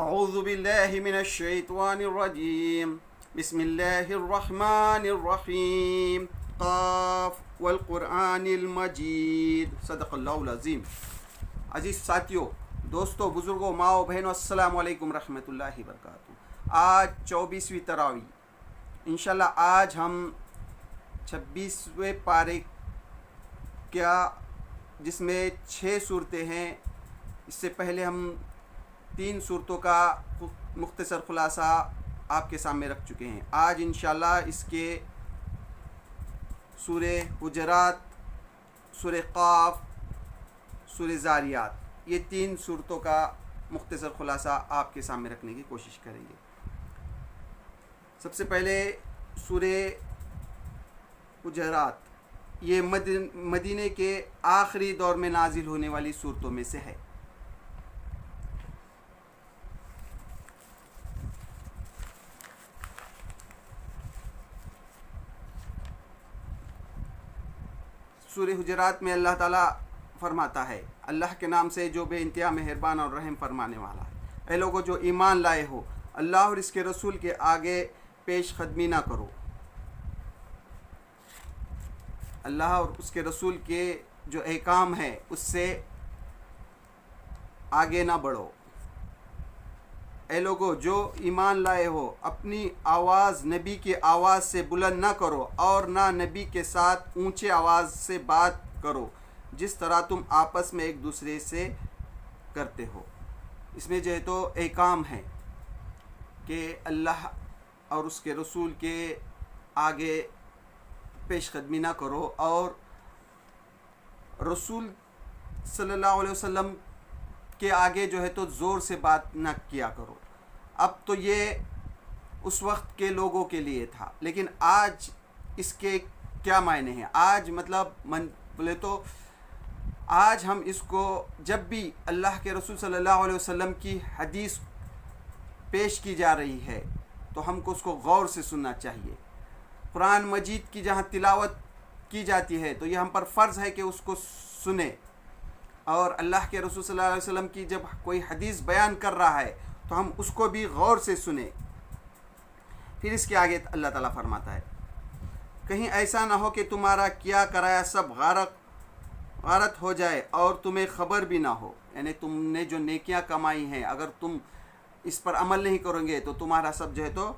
اعوذ باللہ من الشیطان الرجیم بسم اللہ الرحمن الرحیم قاف والقرآن المجید صدق اللہ العظیم۔ عزیز ساتھیوں، دوستوں، بزرگوں، ماؤں، بہنوں، السلام علیکم رحمۃ اللہ وبرکاتہ۔ آج 24ویں تراویح، انشاءاللہ آج ہم 26ویں پارے کیا جس میں 6 صورتیں ہیں۔ اس سے پہلے ہم 3 صورتوں کا مختصر خلاصہ آپ کے سامنے رکھ چکے ہیں۔ آج انشاءاللہ اس کے سورہ حجرات، سورہ قاف، سورہ زاریات، یہ 3 صورتوں کا مختصر خلاصہ آپ کے سامنے رکھنے کی کوشش کریں گے۔ سب سے پہلے سورہ حجرات، یہ مدینے کے آخری دور میں نازل ہونے والی صورتوں میں سے ہے۔ سورہ حجرات میں اللہ تعالیٰ فرماتا ہے، اللہ کے نام سے جو بے انتہا مہربان اور رحم فرمانے والا ہے۔ اے لوگو جو ایمان لائے ہو، اللہ اور اس کے رسول کے آگے پیش قدمی نہ کرو، اللہ اور اس کے رسول کے جو احکام ہے اس سے آگے نہ بڑھو۔ اے لوگو جو ایمان لائے ہو، اپنی آواز نبی کی آواز سے بلند نہ کرو اور نہ نبی کے ساتھ اونچے آواز سے بات کرو جس طرح تم آپس میں ایک دوسرے سے کرتے ہو۔ اس میں جو ہے تو احکام ہے کہ اللہ اور اس کے رسول کے آگے پیش قدمی نہ کرو اور رسول صلی اللہ علیہ وسلم کے آگے جو ہے تو زور سے بات نہ کیا کرو۔ اب تو یہ اس وقت کے لوگوں کے لیے تھا، لیکن آج اس کے کیا معنی ہیں؟ آج مطلب بولے تو آج ہم اس کو جب بھی اللہ کے رسول صلی اللہ علیہ وسلم کی حدیث پیش کی جا رہی ہے تو ہم کو اس کو غور سے سننا چاہیے۔ قرآن مجید کی جہاں تلاوت کی جاتی ہے تو یہ ہم پر فرض ہے کہ اس کو سنیں، اور اللہ کے رسول صلی اللہ علیہ وسلم کی جب کوئی حدیث بیان کر رہا ہے تو ہم اس کو بھی غور سے سنیں۔ پھر اس کے آگے اللہ تعالیٰ فرماتا ہے، کہیں ایسا نہ ہو کہ تمہارا کیا کرایا سب غارت ہو جائے اور تمہیں خبر بھی نہ ہو، یعنی تم نے جو نیکیاں کمائی ہیں اگر تم اس پر عمل نہیں کرو گے تو تمہارا سب جو ہے تو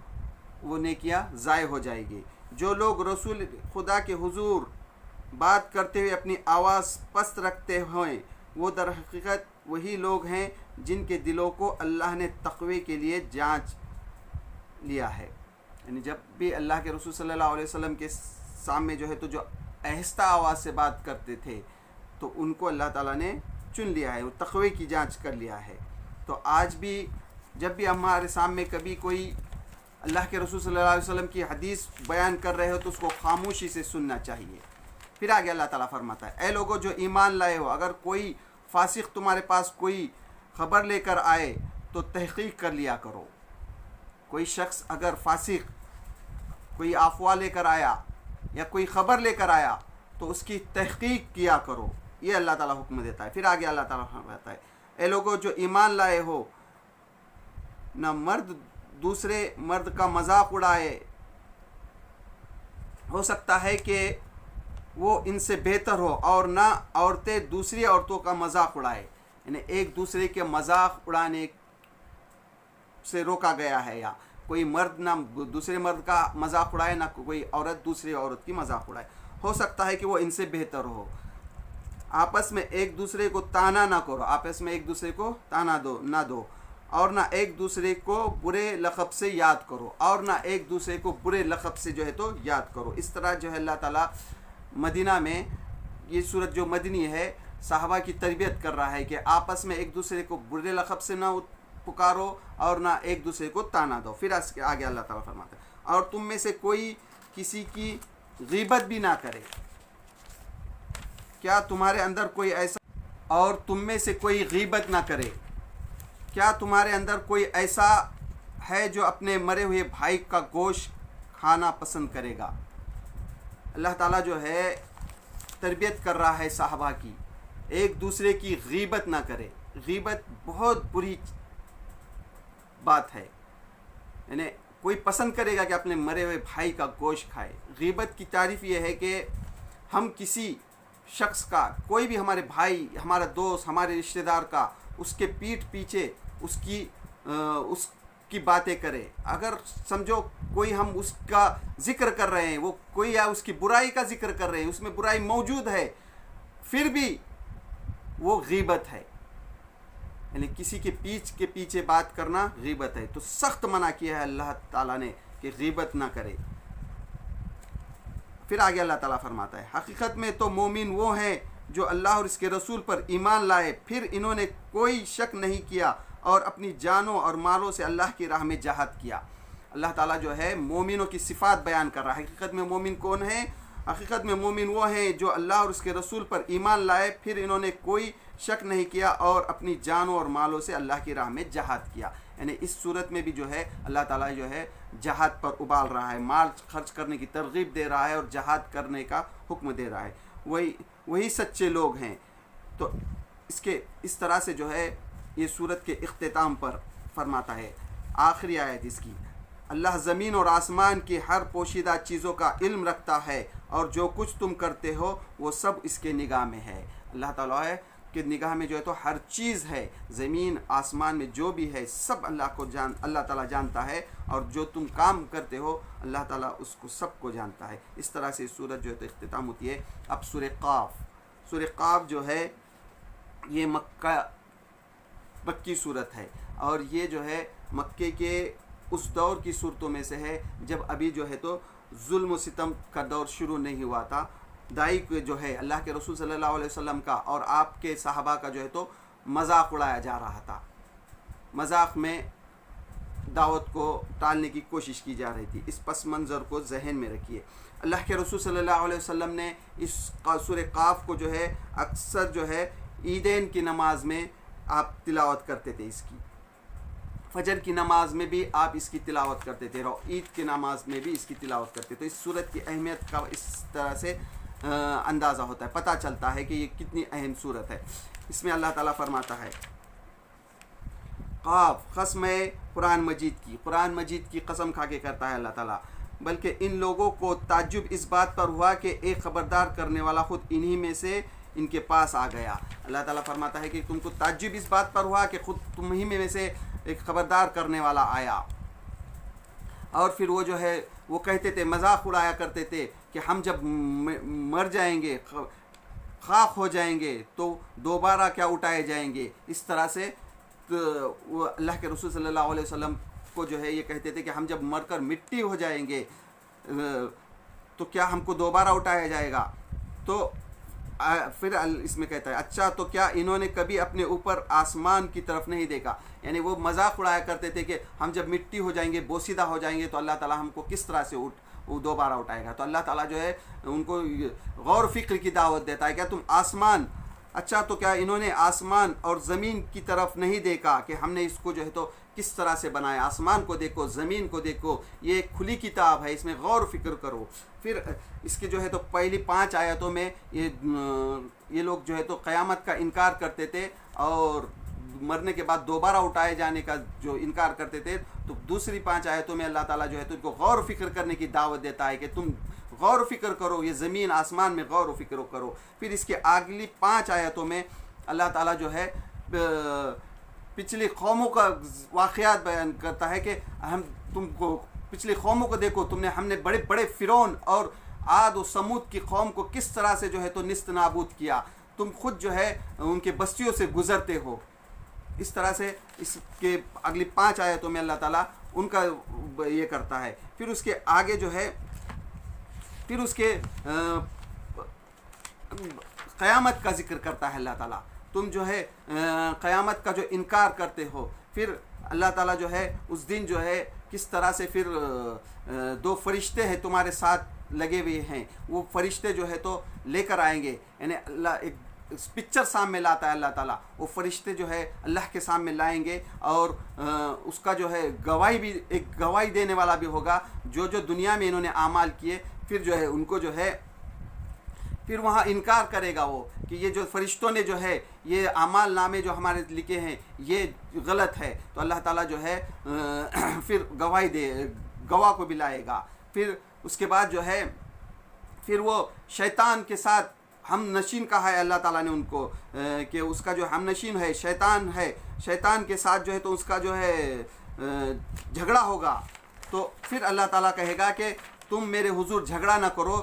وہ نیکیاں ضائع ہو جائے گی۔ جو لوگ رسول خدا کے حضور بات کرتے ہوئے اپنی آواز پست رکھتے ہوئے، وہ در حقیقت وہی لوگ ہیں جن کے دلوں کو اللہ نے تقوی کے لیے جانچ لیا ہے۔ یعنی جب بھی اللہ کے رسول صلی اللہ علیہ وسلم کے سامنے جو ہے تو جو آہستہ آواز سے بات کرتے تھے تو ان کو اللہ تعالیٰ نے چن لیا ہے، وہ تقوی کی جانچ کر لیا ہے۔ تو آج بھی جب بھی ہمارے سامنے کبھی کوئی اللہ کے رسول صلی اللہ علیہ وسلم کی حدیث بیان کر رہے ہو تو اس کو خاموشی سے سننا چاہیے۔ پھر آگے اللہ تعالیٰ فرماتا ہے، اے لوگو جو ایمان لائے ہو، اگر کوئی فاسق تمہارے پاس کوئی خبر لے کر آئے تو تحقیق کر لیا کرو۔ کوئی شخص اگر فاسق کوئی افواہ لے کر آیا یا کوئی خبر لے کر آیا تو اس کی تحقیق کیا کرو، یہ اللہ تعالیٰ حکم دیتا ہے۔ پھر آگے اللہ تعالیٰ فرماتا ہے، اے لوگو جو ایمان لائے ہو، نہ مرد دوسرے مرد کا مذاق اڑائے، ہو سکتا ہے کہ وہ ان سے بہتر ہو، اور نہ عورتیں دوسری عورتوں کا مذاق اڑائے، یعنی ایک دوسرے کے مذاق اڑانے سے روکا گیا ہے، یا کوئی مرد نہ دوسرے مرد کا مذاق اڑائے نہ کوئی عورت دوسری عورت کی مذاق اڑائے، ہو سکتا ہے کہ وہ ان سے بہتر ہو۔ آپس میں ایک دوسرے کو طعنہ نہ کرو، آپس میں ایک دوسرے کو طعنہ نہ دو، اور نہ ایک دوسرے کو برے لقب سے یاد کرو، اور نہ ایک دوسرے کو برے لقب سے جو ہے تو یاد کرو۔ اس طرح جو ہے اللہ تعالیٰ مدینہ میں، یہ صورت جو مدنی ہے، صحابہ کی تربیت کر رہا ہے کہ آپس میں ایک دوسرے کو برے لقب سے نہ پکارو اور نہ ایک دوسرے کو طعنہ دو۔ پھر اس کے آگے اللہ تعالیٰ فرماتا ہے، اور تم میں سے کوئی کسی کی غیبت بھی نہ کرے۔ کیا تمہارے اندر کوئی ایسا، اور تم میں سے کوئی غیبت نہ کرے، کیا تمہارے اندر کوئی ایسا ہے جو اپنے مرے ہوئے بھائی کا گوشت کھانا پسند کرے گا؟ اللہ تعالیٰ جو ہے تربیت کر رہا ہے صحابہ کی، ایک دوسرے کی غیبت نہ کرے۔ غیبت بہت بری بات ہے. یعنی کوئی پسند کرے گا کہ اپنے مرے ہوئے بھائی کا گوشت کھائے. غیبت کی تعریف یہ ہے کہ ہم کسی شخص کا، کوئی بھی ہمارے بھائی، ہمارا دوست، ہمارے رشتہ دار کا، اس کے پیٹھ پیچھے اس کی باتیں کرے. اگر سمجھو کوئی ہم اس کا ذکر کر رہے ہیں، وہ کوئی یا اس کی برائی کا ذکر کر رہے ہیں، اس میں برائی موجود ہے، پھر بھی وہ غیبت ہے. یعنی کسی کے پیچھے بات کرنا غیبت ہے. تو سخت منع کیا ہے اللہ تعالیٰ نے کہ غیبت نہ کرے. پھر آگے اللہ تعالیٰ فرماتا ہے حقیقت میں تو مومن وہ ہیں جو اللہ اور اس کے رسول پر ایمان لائے، پھر انہوں نے کوئی شک نہیں کیا اور اپنی جانوں اور مالوں سے اللہ کی راہ میں جہاد کیا. اللہ تعالیٰ جو ہے مومنوں کی صفات بیان کر رہا ہے. حقیقت میں مومن کون ہیں؟ حقیقت میں مومن وہ ہیں جو اللہ اور اس کے رسول پر ایمان لائے، پھر انہوں نے کوئی شک نہیں کیا اور اپنی جانوں اور مالوں سے اللہ کی راہ میں جہاد کیا. یعنی اس صورت میں بھی جو ہے اللہ تعالیٰ جو ہے جہاد پر ابال رہا ہے، مال خرچ کرنے کی ترغیب دے رہا ہے اور جہاد کرنے کا حکم دے رہا ہے. وہی سچے لوگ ہیں. تو اس طرح سے جو ہے یہ صورت کے اختتام پر فرماتا ہے آخری آیت اس کی، اللہ زمین اور آسمان کی ہر پوشیدہ چیزوں کا علم رکھتا ہے اور جو کچھ تم کرتے ہو وہ سب اس کے نگاہ میں ہے. اللہ تعالیٰ ہے کہ نگاہ میں جو ہے تو ہر چیز ہے، زمین آسمان میں جو بھی ہے سب اللہ تعالیٰ جانتا ہے، اور جو تم کام کرتے ہو اللہ تعالیٰ اس کو سب کو جانتا ہے. اس طرح سے سورت جو ہے تو اختتام ہوتی ہے. اب سورہ قاف جو ہے یہ مکی صورت ہے، اور یہ جو ہے مکے کے اس دور کی صورتوں میں سے ہے جب ابھی جو ہے تو ظلم و ستم کا دور شروع نہیں ہوا تھا. دائی کو جو ہے اللہ کے رسول صلی اللہ علیہ وسلم کا اور آپ کے صحابہ کا جو ہے تو مذاق اڑایا جا رہا تھا. مذاق میں دعوت کو ٹالنے کی کوشش کی جا رہی تھی. اس پس منظر کو ذہن میں رکھیے. اللہ کے رسول صلی اللہ علیہ وسلم نے اس سورہ قاف کو جو ہے اکثر جو ہے عیدین کی نماز میں آپ تلاوت کرتے تھے. اس کی فجر کی نماز میں بھی آپ اس کی تلاوت کرتے تھے، اور عید کی نماز میں بھی اس کی تلاوت کرتے. تو اس صورت کی اہمیت کا اس طرح سے اندازہ ہوتا ہے، پتہ چلتا ہے کہ یہ کتنی اہم صورت ہے. اس میں اللہ تعالیٰ فرماتا ہے قاف قسم ہے قرآن مجید کی قسم کھا کے کرتا ہے اللہ تعالیٰ، بلکہ ان لوگوں کو تعجب اس بات پر ہوا کہ ایک خبردار کرنے والا خود انہی میں سے ان کے پاس آ گیا. اللہ تعالیٰ فرماتا ہے کہ تم کو تعجب اس بات پر ہوا کہ خود تمہیں میں سے ایک خبردار کرنے والا آیا. اور پھر وہ جو ہے وہ کہتے تھے، مذاق اڑایا کرتے تھے کہ ہم جب مر جائیں گے، خاک ہو جائیں گے تو دوبارہ کیا اٹھائے جائیں گے. اس طرح سے وہ اللہ کے رسول صلی اللہ علیہ وسلم کو جو ہے یہ کہتے تھے کہ ہم جب مر کر مٹی ہو جائیں گے تو کیا ہم کو دوبارہ اٹھایا جائے گا. تو پھر اس میں کہتا ہے اچھا تو کیا انہوں نے کبھی اپنے اوپر آسمان کی طرف نہیں دیکھا. یعنی وہ مذاق اڑایا کرتے تھے کہ ہم جب مٹی ہو جائیں گے، بوسیدہ ہو جائیں گے تو اللہ تعالیٰ ہم کو کس طرح سے دوبارہ اٹھائے گا. تو اللہ تعالیٰ جو ہے ان کو غور و فکر کی دعوت دیتا ہے. کیا تم اچھا تو کیا انہوں نے آسمان اور زمین کی طرف نہیں دیکھا کہ ہم نے اس کو جو ہے تو کس طرح سے بنایا. آسمان کو دیکھو، زمین کو دیکھو، یہ ایک کھلی کتاب ہے، اس میں غور و فکر کرو. پھر اس کے جو ہے تو پہلی 5 آیتوں میں یہ لوگ جو ہے تو قیامت کا انکار کرتے تھے اور مرنے کے بعد دوبارہ اٹھائے جانے کا جو انکار کرتے تھے. تو دوسری 5 آیتوں میں اللہ تعالیٰ جو ہے تو ان کو غور و فکر کرنے کی دعوت دیتا ہے کہ تم غور و فکر کرو، یہ زمین آسمان میں غور و فکر کرو. پھر اس کے اگلی 5 آیتوں میں اللہ تعالیٰ جو ہے پچھلی قوموں کا واقعات بیان کرتا ہے کہ تم کو پچھلی قوموں کو دیکھو، ہم نے بڑے بڑے فرعون اور عاد و سمود کی قوم کو کس طرح سے جو ہے تو نیست نابود کیا. تم خود جو ہے ان کے بستیوں سے گزرتے ہو. اس طرح سے اس کے اگلی 5 آیتوں میں اللہ تعالیٰ ان کا یہ کرتا ہے. پھر اس کے آگے جو ہے پھر اس کے قیامت کا ذکر کرتا ہے اللہ تعالیٰ. تم جو ہے قیامت کا جو انکار کرتے ہو، پھر اللہ تعالیٰ جو ہے اس دن جو ہے کس طرح سے پھر 2 فرشتے ہیں تمہارے ساتھ لگے ہوئے ہیں، وہ فرشتے جو ہے تو لے کر آئیں گے. یعنی اللہ ایک پکچر سامنے لاتا ہے اللہ تعالیٰ. وہ فرشتے جو ہے اللہ کے سامنے لائیں گے اور اس کا جو ہے گواہی دینے والا بھی ہوگا جو دنیا میں انہوں نے اعمال کیے. پھر جو ہے ان کو جو ہے پھر وہاں انکار کرے گا وہ کہ یہ جو فرشتوں نے جو ہے یہ اعمال نامے جو ہمارے لکھے ہیں یہ غلط ہے، تو اللہ تعالیٰ جو ہے پھر گواہ کو بلائے گا. پھر اس کے بعد جو ہے پھر وہ شیطان کے ساتھ ہم نشین کہا ہے اللہ تعالیٰ نے ان کو کہ اس کا جو ہم نشین ہے شیطان کے ساتھ جو ہے تو اس کا جو ہے جھگڑا ہوگا. تو پھر اللہ تعالیٰ کہے گا کہ تم میرے حضور جھگڑا نہ کرو،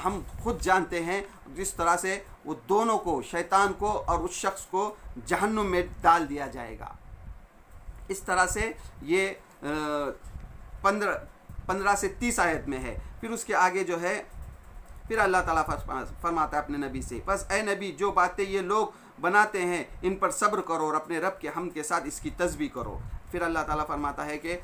ہم خود جانتے ہیں. جس طرح سے وہ دونوں کو، شیطان کو اور اس شخص کو جہنم میں ڈال دیا جائے گا. اس طرح سے یہ 15 سے 30 آیت میں ہے. پھر اس کے آگے جو ہے پھر اللہ تعالیٰ فرماتا ہے اپنے نبی سے، بس اے نبی جو باتیں یہ لوگ بناتے ہیں ان پر صبر کرو اور اپنے رب کے حمد کے ساتھ اس کی تسبیح کرو. پھر اللہ تعالیٰ فرماتا ہے کہ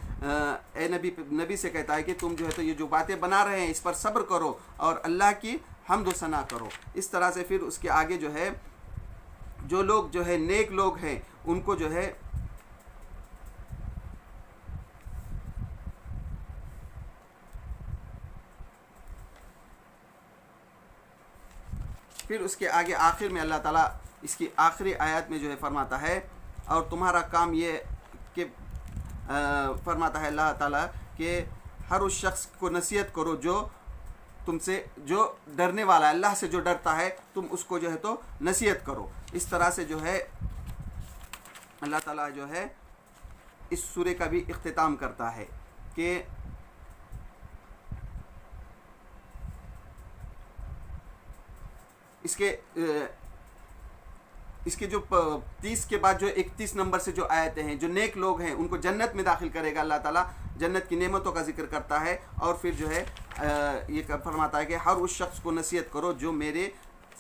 اے نبی سے کہتا ہے کہ تم جو ہے تو یہ جو باتیں بنا رہے ہیں اس پر صبر کرو اور اللہ کی حمد و ثنا کرو. اس طرح سے پھر اس کے آگے جو ہے جو لوگ جو ہے نیک لوگ ہیں ان کو جو ہے پھر اس کے آگے آخر میں اللہ تعالیٰ اس کی آخری آیات میں جو ہے فرماتا ہے اور تمہارا کام یہ کہ فرماتا ہے اللہ تعالیٰ کہ ہر اس شخص کو نصیحت کرو جو تم سے جو ڈرنے والا ہے، اللہ سے جو ڈرتا ہے تم اس کو جو ہے تو نصیحت کرو. اس طرح سے جو ہے اللہ تعالیٰ جو ہے اس سورے کا بھی اختتام کرتا ہے کہ اس کے جو 30 کے بعد جو 31 نمبر سے جو آیتیں ہیں، جو نیک لوگ ہیں ان کو جنت میں داخل کرے گا. اللہ تعالیٰ جنت کی نعمتوں کا ذکر کرتا ہے اور پھر جو ہے یہ فرماتا ہے کہ ہر اس شخص کو نصیحت کرو جو میرے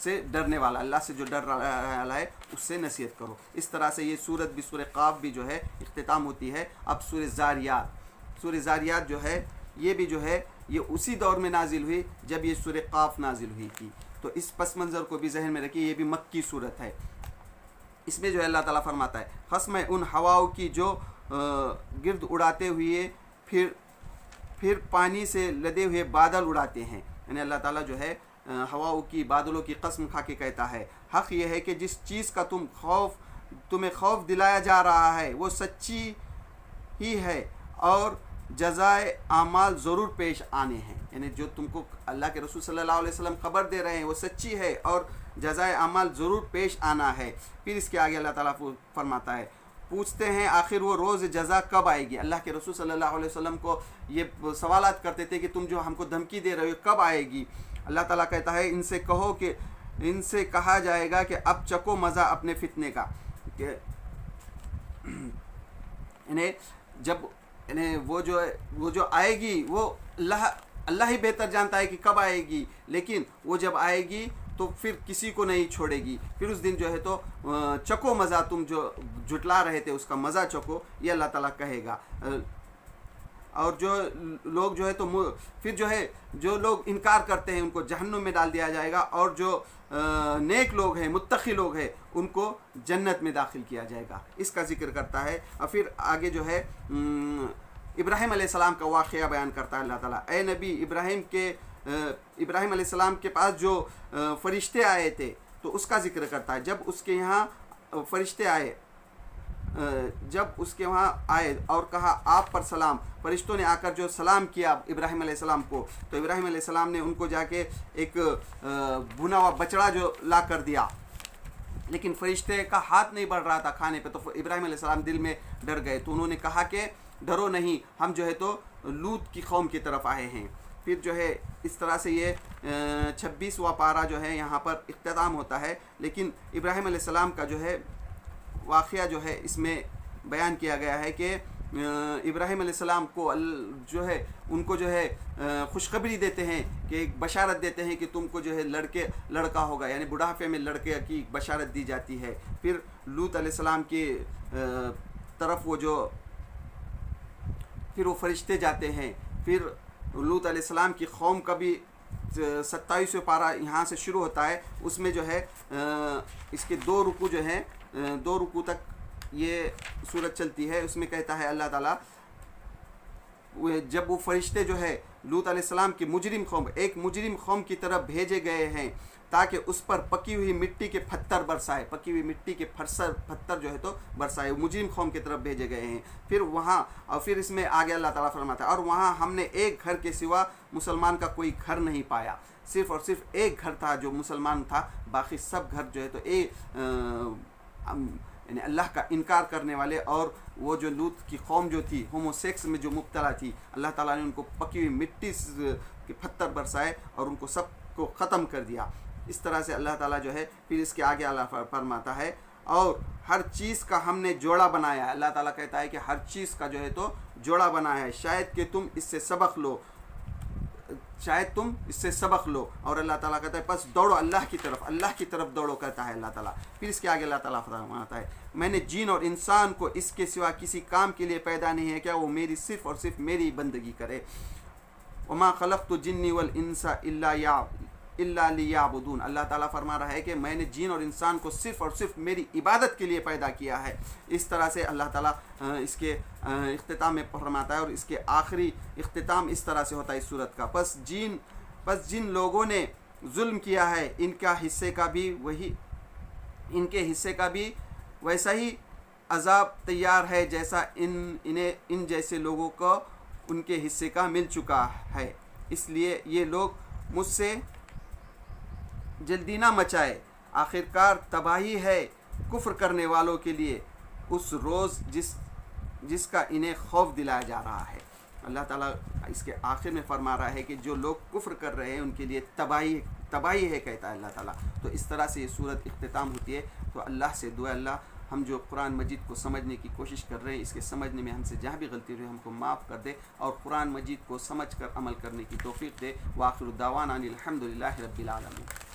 سے ڈرنے والا، اللہ سے جو ڈر والا ہے اس سے نصیحت کرو. اس طرح سے یہ سورت بھی، سورہ قاف بھی جو ہے اختتام ہوتی ہے. اب سورہ زاریات جو ہے یہ بھی جو ہے یہ اسی دور میں نازل ہوئی جب یہ سورہ قاف نازل ہوئی تھی. تو اس پس منظر کو بھی ذہن میں رکھیے، یہ بھی مکی صورت ہے. اس میں جو ہے اللہ تعالیٰ فرماتا ہے قسم ان ہواؤں کی جو گرد اڑاتے ہوئے پھر پانی سے لدے ہوئے بادل اڑاتے ہیں. یعنی اللہ تعالیٰ جو ہے ہواؤں کی، بادلوں کی قسم کھا کے کہتا ہے حق یہ ہے کہ جس چیز کا تمہیں خوف دلایا جا رہا ہے وہ سچی ہی ہے اور جزائے اعمال ضرور پیش آنے ہیں. یعنی جو تم کو اللہ کے رسول صلی اللہ علیہ وسلم خبر دے رہے ہیں وہ سچی ہے اور جزائے اعمال ضرور پیش آنا ہے. پھر اس کے آگے اللہ تعالیٰ فرماتا ہے پوچھتے ہیں آخر وہ روز جزا کب آئے گی. اللہ کے رسول صلی اللہ علیہ وسلم کو یہ سوالات کرتے تھے کہ تم جو ہم کو دھمکی دے رہے ہو کب آئے گی. اللہ تعالیٰ کہتا ہے ان سے کہو کہ ان سے کہا جائے گا کہ اب چکو مزہ اپنے فتنے کا. کہ وہ جو آئے گی وہ اللہ ہی بہتر جانتا ہے کہ کب آئے گی، لیکن وہ جب آئے گی تو پھر کسی کو نہیں چھوڑے گی. پھر اس دن جو ہے تو چکو مزہ، تم جو جھٹلا رہے تھے اس کا مزہ چکو، یہ اللہ تعالیٰ کہے گا. اور جو لوگ جو ہے تو پھر جو ہے جو لوگ انکار کرتے ہیں ان کو جہنم میں ڈال دیا جائے گا اور جو نیک لوگ ہیں، متقی لوگ ہیں، ان کو جنت میں داخل کیا جائے گا. اس کا ذکر کرتا ہے. اور پھر آگے جو ہے ابراہیم علیہ السلام کا واقعہ بیان کرتا ہے اللہ تعالیٰ. اے نبی ابراہیم علیہ السلام کے پاس جو فرشتے آئے تھے تو اس کا ذکر کرتا ہے. جب اس کے یہاں فرشتے آئے، جب اس کے وہاں آئے اور کہا آپ پر سلام، فرشتوں نے آ کر جو سلام کیا ابراہیم علیہ السلام کو، تو ابراہیم علیہ السلام نے ان کو جا کے ایک بھنا ہوا بچڑا جو لا کر دیا، لیکن فرشتے کا ہاتھ نہیں بڑھ رہا تھا کھانے پہ. تو ابراہیم علیہ السلام دل میں ڈر گئے تو انہوں نے کہا کہ ڈرو نہیں، ہم جو ہے تو لوط کی قوم کی طرف آئے ہیں. پھر جو ہے اس طرح سے یہ 26واں پارہ جو ہے یہاں پر اختتام ہوتا ہے. لیکن ابراہیم علیہ السلام کا جو ہے واقعہ جو ہے اس میں بیان کیا گیا ہے کہ ابراہیم علیہ السلام کو جو ہے ان کو جو ہے خوشخبری دیتے ہیں کہ ایک بشارت دیتے ہیں کہ تم کو جو ہے لڑکا ہوگا، یعنی بڑھاپے میں لڑکے کی بشارت دی جاتی ہے. پھر لوط علیہ السلام کی طرف پھر وہ فرشتے جاتے ہیں. پھر لوط علیہ السلام کی قوم کا بھی 27واں پارہ یہاں سے شروع ہوتا ہے. اس میں جو ہے اس کے 2 رکوع جو ہیں، 2 رکوع تک یہ سورت چلتی ہے. اس میں کہتا ہے اللہ تعالیٰ جب وہ فرشتے جو ہے لوط علیہ السلام کی مجرم قوم، ایک مجرم قوم کی طرف بھیجے گئے ہیں تاکہ اس پر پکی ہوئی مٹی کے پتھر برسائے، پکی ہوئی مٹی کے پتھر جو ہے تو برسائے، مجرم قوم کی طرف بھیجے گئے ہیں. پھر وہاں، اور پھر اس میں آگے اللہ تعالیٰ فرماتا ہے اور وہاں ہم نے ایک گھر کے سوا مسلمان کا کوئی گھر نہیں پایا. صرف اور صرف ایک گھر تھا جو مسلمان تھا، باقی سب گھر جو ہے تو یعنی اللہ کا انکار کرنے والے، اور وہ جو لوط کی قوم جو تھی ہومو سیکس میں جو مبتلا تھی، اللہ تعالیٰ نے ان کو پکی ہوئی مٹی کے پتھر برسائے اور ان کو سب کو ختم کر دیا. اس طرح سے اللہ تعالیٰ جو ہے پھر اس کے آگے اللہ فرماتا ہے اور ہر چیز کا ہم نے جوڑا بنایا ہے. اللہ تعالیٰ کہتا ہے کہ ہر چیز کا جو ہے تو جوڑا بنایا ہے، شاید کہ تم اس سے سبق لو، شاید تم اس سے سبق لو. اور اللہ تعالیٰ کہتا ہے بس دوڑو اللہ کی طرف دوڑو کہتا ہے اللہ تعالیٰ. پھر اس کے آگے اللہ تعالیٰ فرماتا ہے میں نے جن اور انسان کو اس کے سوا کسی کام کے لیے پیدا نہیں ہے کیا وہ میری صرف اور صرف میری بندگی کرے. وما خلقت الجن والانس الا لیعبدون. اللہ تعالیٰ فرما رہا ہے کہ میں نے جن اور انسان کو صرف اور صرف میری عبادت کے لیے پیدا کیا ہے. اس طرح سے اللہ تعالیٰ اس کے اختتام میں فرماتا ہے، اور اس کے آخری اختتام اس طرح سے ہوتا ہے اس صورت کا. بس جن لوگوں نے ظلم کیا ہے ان کے حصے کا بھی ویسا ہی عذاب تیار ہے جیسا ان جیسے لوگوں کو ان کے حصے کا مل چکا ہے. اس لیے یہ لوگ مجھ سے جلدی نہ مچائے، آخرکار تباہی ہے کفر کرنے والوں کے لیے اس روز جس کا انہیں خوف دلایا جا رہا ہے. اللہ تعالیٰ اس کے آخر میں فرما رہا ہے کہ جو لوگ کفر کر رہے ہیں ان کے لیے تباہی ہے کہتا ہے اللہ تعالیٰ. تو اس طرح سے یہ صورت اختتام ہوتی ہے. تو اللہ سے دعا اللہ ہم جو قرآن مجید کو سمجھنے کی کوشش کر رہے ہیں اس کے سمجھنے میں ہم سے جہاں بھی غلطی ہوئی ہم کو معاف کر دے اور قرآن مجید کو سمجھ کر عمل کرنے کی توفیق دے. وآخر دعوانا الحمد للہ رب العالمین.